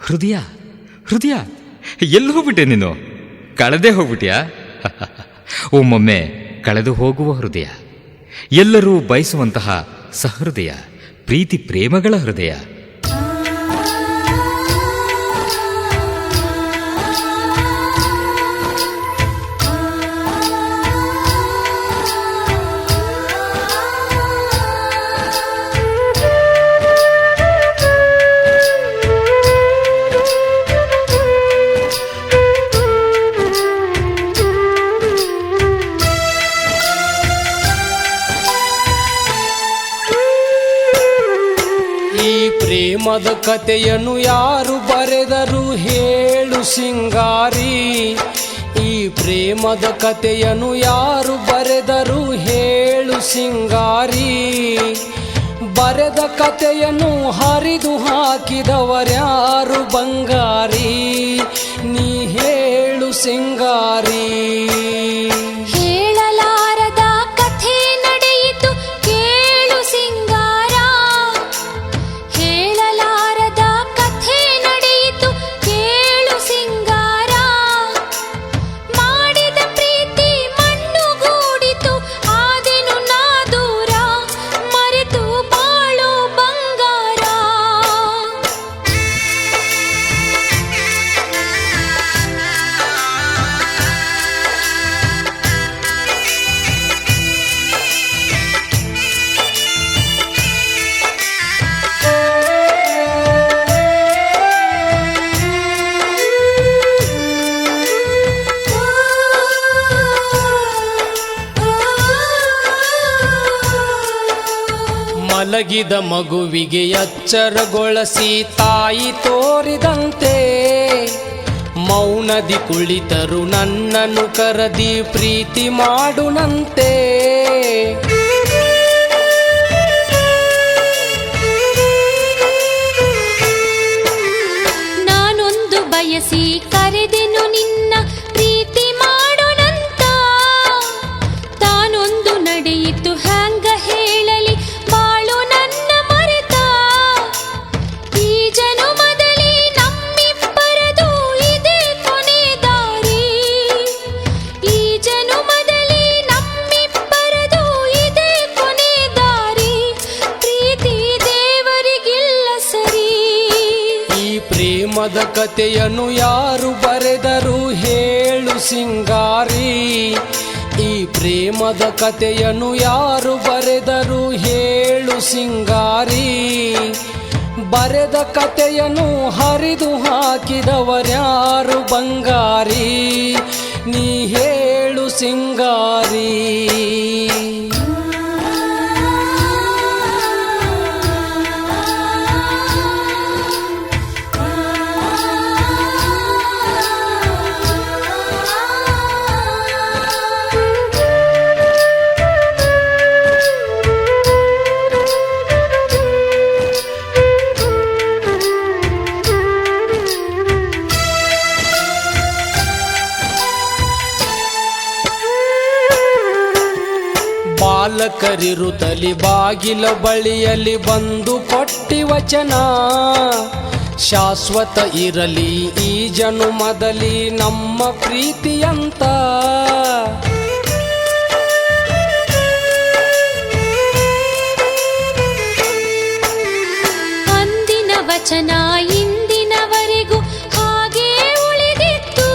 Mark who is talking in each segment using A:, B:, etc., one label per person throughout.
A: ಹೃದಯ ಹೃದಯ ಎಲ್ಲಿ ಹೋಗ್ಬಿಟ್ಟೆ ನೀನು? ಕಳೆದೇ ಹೋಗ್ಬಿಟ್ಯಾ? ಒಮ್ಮೊಮ್ಮೆ ಕಳೆದು ಹೋಗುವ ಹೃದಯ, ಎಲ್ಲರೂ ಬಯಸುವಂತಹ ಸಹೃದಯ, ಪ್ರೀತಿ ಪ್ರೇಮಗಳ ಹೃದಯ.
B: ಪ್ರೇಮದ ಕಥೆಯನ್ನು ಯಾರು ಬರೆದರು ಹೇಳು ಸಿಂಗಾರಿ? ಈ ಪ್ರೇಮದ ಕಥೆಯನ್ನು ಯಾರು ಬರೆದರು ಹೇಳು ಸಿಂಗಾರಿ? ಬರೆದ ಕಥೆಯನ್ನು ಹರಿದು ಹಾಕಿದವರ್ಯಾರು ಬಂಗಾರಿ? ನೀ ಹೇಳು ಸಿಂಗಾರಿ.
C: ಹೇಳಲಾರದ ಕಥೆ ನಡೆಯಿತು ಕೇಳು ಸಿಂಗಾರ, ಹೇಳಲಾರದ ಕಥೆ ನಡೆಯಿತು ಕೇಳು ಸಿಂಗಾರ. ಮಾಡಿದ ಪ್ರೀತಿ ಮಣ್ಣುಗೂಡಿತು ಆದೆನು ನಾ ದೂರ, ಮರೆತು ಬಾಳೋ ಬಂಗಾರ.
B: ಮಲಗಿದ ಮಗುವಿಗೆ ಎಚ್ಚರಗೊಳಿಸಿ ತಾಯಿ ತೋರಿದಂತೆ, ಮೌನದಿ ಕುಳಿತರು ನನ್ನನ್ನು ಕರೆದಿ ಪ್ರೀತಿ ಮಾಡುನಂತೆ.
C: ನಾನೊಂದು ಬಯಸಿ ಕರೆದೆನು ನಿನ್ನ ಪ್ರೀತಿ ಮಾಡೋಣಂತ, ತಾನೊಂದು ನಡೆಯಿತು ಹ್ಯಾಂಗ ಹೇಳಲಿ ಬಾಳು ನನ್ನ ಮರೆತ. ಈ ಜನುಮದಲ್ಲಿ ನಮ್ಮಿಬ್ಬರದು ಇದೇ ಕೊನೆ ದಾರಿ, ಈ ಜನುಮದಲ್ಲಿ ನಮ್ಮಿಬ್ಬರದು ಇದೇ ಕೊನೆ ದಾರಿ. ಪ್ರೀತಿ ದೇವರಿಗಿಲ್ಲ ಸರಿ.
B: ಈ ಪ್ರೇಮದ ಕಥೆಯನ್ನು ಯಾರು ಬರೆದರು ಹೇಳು ಸಿಂಗಾರಿ? ಈ ಪ್ರೇಮದ ಕಥೆಯನ್ನು ಯಾರು ಬರೆದರು ಹೇಳು ಸಿಂಗಾರಿ? ಬರೆದ ಕಥೆಯನ್ನು ಹರಿದು ಹಾಕಿದವರ್ಯಾರು ಬಂಗಾರಿ? ನೀ ಹೇಳು ಸಿಂಗಾರಿ. ಬಾಲಕರಿರುತ್ತಲಿ ಬಾಗಿಲ ಬಳಿಯಲ್ಲಿ ಬಂದು ಕೊಟ್ಟಿ ವಚನ, ಶಾಶ್ವತ ಇರಲಿ ಈ ಜನುಮದಲ್ಲಿ ನಮ್ಮ ಪ್ರೀತಿಯಂತ.
C: ಅಂದಿನ ವಚನ ಇಂದಿನವರೆಗೂ ಹಾಗೇ ಉಳಿದಿತ್ತು,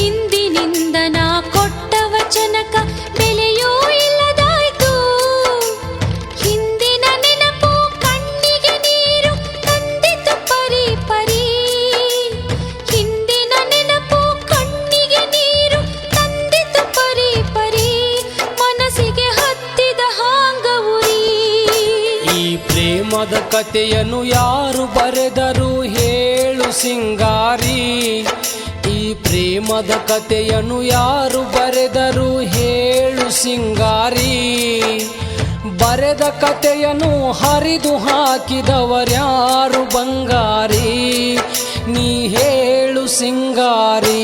C: ಇಂದಿನಿಂದ ನಾ ಕೊಟ್ಟ ವಚನಕ ಬೆಲೆಯೂ ಇಲ್ಲದಾಯ್ತು. ಹಿಂದಿನ ನೆನಪು ಕಣ್ಣಿಗೆ ನೀರು ತಂದಿತು ಪರಿ ಪರಿ, ಹಿಂದಿನ ನೆನಪು ಕಣ್ಣಿಗೆ ನೀರು ತಂದಿತು ಪರಿ ಪರಿ, ಮನಸ್ಸಿಗೆ ಹತ್ತಿದ ಹಾಂಗ ಉರಿ.
B: ಈ ಪ್ರೇಮದ ಕಥೆಯನ್ನು ಯಾರು ಬರೆದರು ಹೇಳು ಸಿಂಗಾರಿ? ಈ ಪ್ರೇಮದ ಕಥೆಯನ್ನು ಯಾರು ಬರೆದರು ಹೇಳು ಸಿಂಗಾರಿ? ಬರೆದ ಕಥೆಯನ್ನು ಹರಿದು ಹಾಕಿದವರ್ಯಾರು ಬಂಗಾರಿ? ನೀ ಹೇಳು ಸಿಂಗಾರಿ.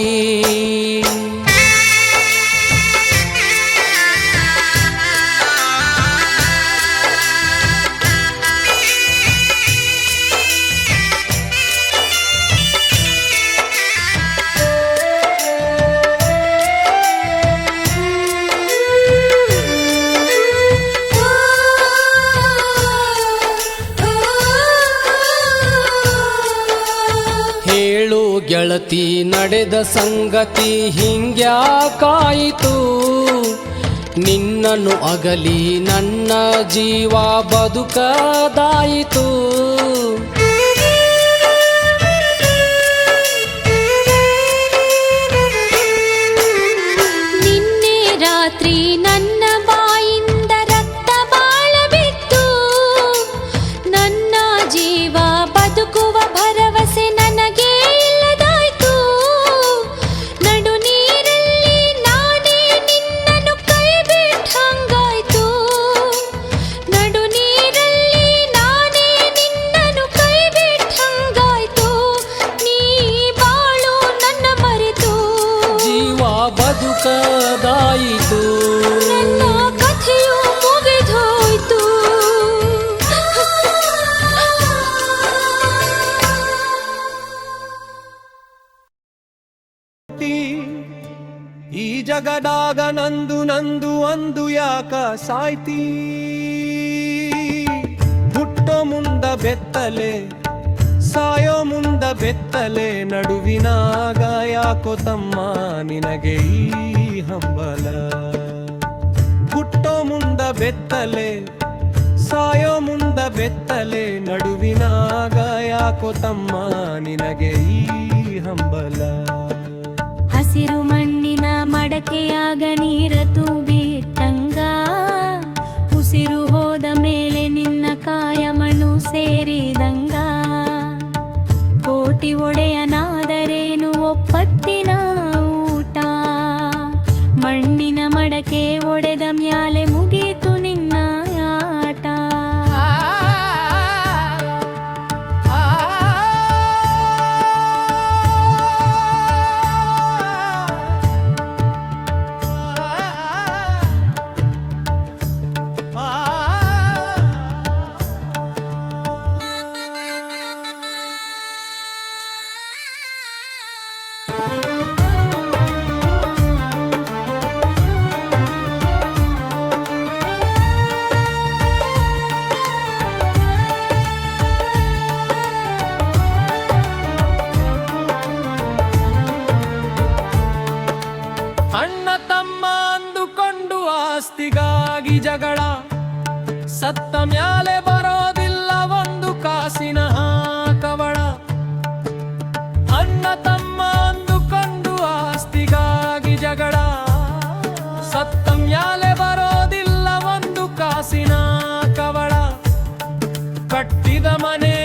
B: ಗೆಳತಿ ನಡೆದ ಸಂಗತಿ ಹಿಂಗ್ಯಾಕಾಯಿತು, ನಿನ್ನನ್ನು ಅಗಲಿ ನನ್ನ ಜೀವ ಬದುಕದಾಯಿತು.
C: ನಿನ್ನೆ ರಾತ್ರಿ ನನ್ನ ಬಾಯಿಂದ ರಕ್ತ ಬಾಳ ಬಿತ್ತು, ನನ್ನ ಜೀವ ಬದುಕುವ ಭರವಸೆ ನನಗೆ ಇಲ್ಲದಾಯ್ತು. ನಡು ನೀರಲ್ಲಿ ನಾನೇ ನಿನ್ನನ್ನು ಕೈ ಬಿಟ್ಟಂಗಾಯ್ತು, ನಡು ನೀರಲ್ಲಿ ನಾನೇ ನಿನ್ನನ್ನು ಕೈ ಬಿಟ್ಟಂಗಾಯ್ತು. ನೀ ಬಾಳು ನನ್ನ ಮರೆತು
B: ಜೀವ ಬದುಕದಾಯಿತು.
C: ನನ್ನ ಕಥೆಯು ಮುಗಿದೋಯ್ತು.
D: ಈ ಜಗದಾಗ ನಂದು ನಂದು ಅಂದು ಯಾಕ ಸಾಯ್ತಿ, ಹುಟ್ಟೋ ಮುಂದ ಬೆತ್ತಲೆ ಸಾಯೋ ಮುಂದ ಬೆತ್ತಲೆ, ನಡುವಿನಾಗ ಯಾಕೋ ತಮ್ಮ ನಿನಗೆ ಈ ಹಂಬಲ. ಹುಟ್ಟೋ ಮುಂದ ಬೆತ್ತಲೆ ಸಾಯೋ ಮುಂದ ಬೆತ್ತಲೆ, ನಡುವಿನಾಗ ಯಾಕೋ ತಮ್ಮ ನಿನಗೆ ಈ ಹಂಬಲ.
C: ಹಸಿರು ಮಣ್ಣಿನ ಮಡಕೆಯಾಗ ನೀರ ತುಂಬಿಟ್ಟಂಗ, ಉಸಿರು ಹೋದ ಮೇಲೆ ನಿನ್ನ ಕಾಯ ಮಣ್ಣು ಸೇರಿದಂಗ. ಕೋಟಿ ಒಡೆಯನಾದರೇನು ಒಪ್ಪತ್ತಿನ ಊಟ, ಮಣ್ಣಿನ ಮಡಕೆ ಒಡೆದ ಮ್ಯಾಲೆ ಮುಗೀತು ನಿನ್ನ ಆಟ.
D: ಅಣ್ಣ ತಮ್ಮ ಅಂದುಕೊಂಡು ಆಸ್ತಿಗಾಗಿ ಜಗಳ, ಸತ್ತ ಮ್ಯಾಲೆ ಬರೋದಿಲ್ಲ ಒಂದು ಕಾಸಿನ ಕವಳ. ಅಣ್ಣ ತಮ್ಮ ಅಂದುಕೊಂಡು ಆಸ್ತಿಗಾಗಿ ಜಗಳ, ಸತ್ತ ಮ್ಯಾಲೆ ಬರೋದಿಲ್ಲ ಒಂದು ಕಾಸಿನ ಕವಳ. ಕಟ್ಟಿದ ಮನೆ